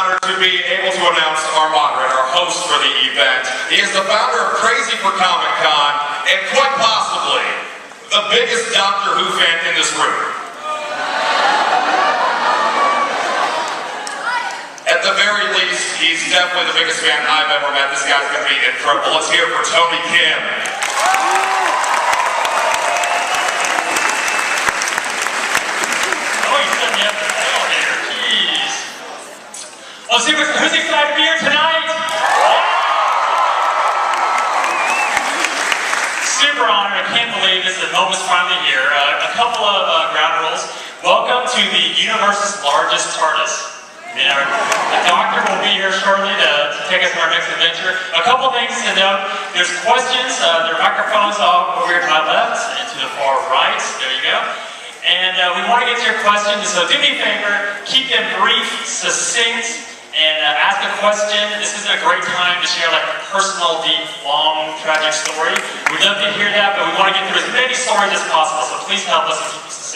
Honored to be able to announce our moderator, our host for the event. He is the founder of Crazy for Comic Con, and quite possibly the biggest Doctor Who fan in this room. At the very least, he's definitely the biggest fan I've ever met. This guy's going to be incredible. Let's hear it for Tony Kim. Oh, he's setting me up the elevator. Jeez. Oh, seriously, who's excited to be here tonight? Super honored. I can't believe this. The moment's finally here. A couple of ground rules. Welcome to the universe's largest TARDIS. You know, the doctor will be here shortly to take us on our next adventure. A couple things to note. There's questions. There are microphones all over here to my left and to the far right. There you go. And we want to get to your questions, so do me a favor. Keep them brief, succinct, and ask a question. This is a great time to share like a personal, deep, long, tragic story. We'd love to hear that, but we want to get through as many stories as possible, so please help us and keep us